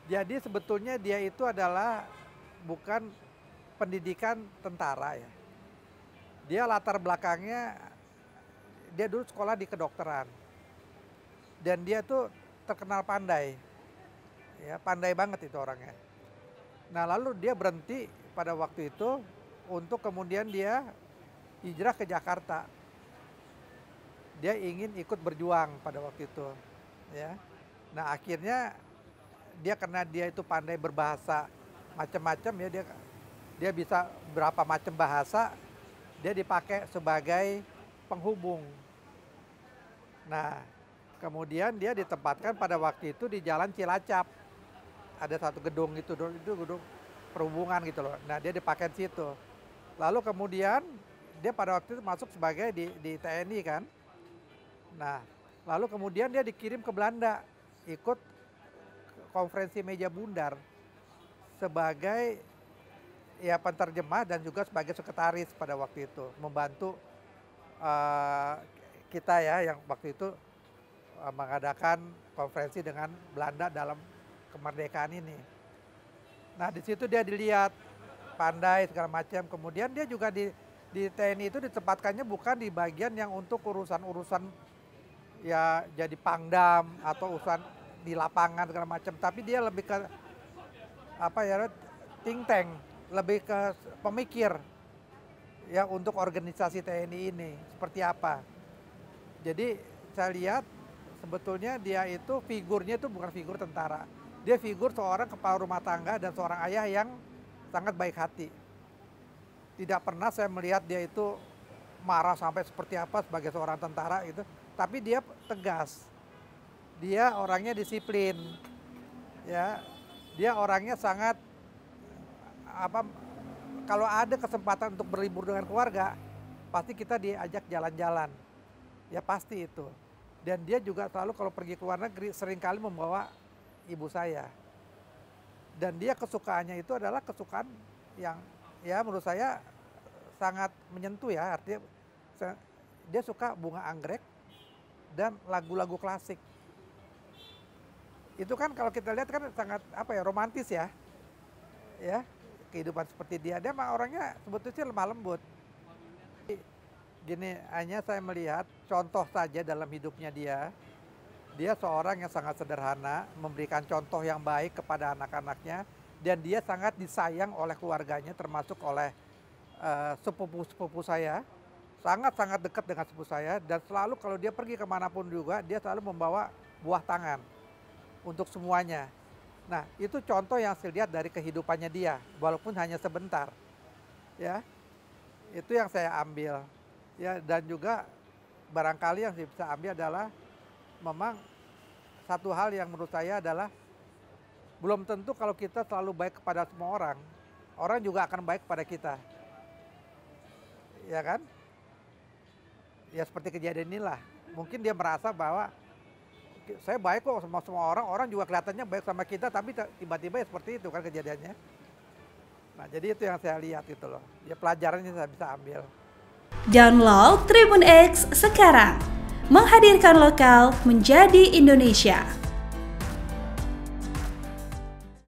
Jadi sebetulnya dia itu adalah bukan pendidikan tentara ya. Dia latar belakangnya, dia dulu sekolah di kedokteran. Dan dia tuh terkenal pandai, ya pandai banget itu orangnya. Nah lalu dia berhenti pada waktu itu untuk kemudian dia hijrah ke Jakarta. Dia ingin ikut berjuang pada waktu itu, ya. Nah akhirnya dia karena dia itu pandai berbahasa macam-macam ya, dia bisa berapa macam bahasa, dia dipakai sebagai penghubung. Nah kemudian dia ditempatkan pada waktu itu di Jalan Cilacap. Ada satu gedung itu gedung perhubungan gitu loh. Nah dia dipakai di situ. Lalu kemudian dia pada waktu itu masuk sebagai di TNI kan. Nah lalu kemudian dia dikirim ke Belanda ikut konferensi meja bundar sebagai ya penerjemah dan juga sebagai sekretaris pada waktu itu, membantu kita ya yang waktu itu mengadakan konferensi dengan Belanda dalam kemerdekaan ini. Nah di situ dia dilihat pandai segala macam. Kemudian dia juga di TNI itu ditempatkannya bukan di bagian yang untuk urusan-urusan ya jadi pangdam atau urusan di lapangan segala macam. Tapi dia lebih ke apa ya, think tank, lebih ke pemikir ya untuk organisasi TNI ini seperti apa. Jadi saya lihat sebetulnya dia itu figurnya itu bukan figur tentara. Dia figur seorang kepala rumah tangga dan seorang ayah yang sangat baik hati. Tidak pernah saya melihat dia itu marah sampai seperti apa sebagai seorang tentara itu. Tapi dia tegas. Dia orangnya disiplin. Ya. Dia orangnya sangat kalau ada kesempatan untuk berlibur dengan keluarga, pasti kita diajak jalan-jalan. Ya pasti itu. Dan dia juga selalu kalau pergi ke luar negeri seringkali membawa ibu saya. Dan dia kesukaannya itu adalah kesukaan yang ya menurut saya sangat menyentuh ya. Artinya dia suka bunga anggrek dan lagu-lagu klasik. Itu kan kalau kita lihat kan sangat romantis ya. Ya, kehidupan seperti dia mah orangnya sebetulnya lemah lembut. Gini, hanya saya melihat contoh saja dalam hidupnya dia seorang yang sangat sederhana, memberikan contoh yang baik kepada anak-anaknya, dan dia sangat disayang oleh keluarganya, termasuk oleh sepupu-sepupu saya, sangat-sangat dekat dengan sepupu saya, dan selalu kalau dia pergi kemanapun juga, dia selalu membawa buah tangan untuk semuanya. Nah, itu contoh yang saya lihat dari kehidupannya dia, walaupun hanya sebentar, ya, itu yang saya ambil. Ya, dan juga barangkali yang saya bisa ambil adalah memang satu hal yang menurut saya adalah belum tentu kalau kita selalu baik kepada semua orang, orang juga akan baik kepada kita. Ya kan? Ya seperti kejadian inilah. Mungkin dia merasa bahwa saya baik kok sama semua orang, orang juga kelihatannya baik sama kita, tapi tiba-tiba ya seperti itu kan kejadiannya. Nah jadi itu yang saya lihat gitu loh. Ya pelajarannya saya bisa ambil. Download Tribun X sekarang, menghadirkan lokal menjadi Indonesia.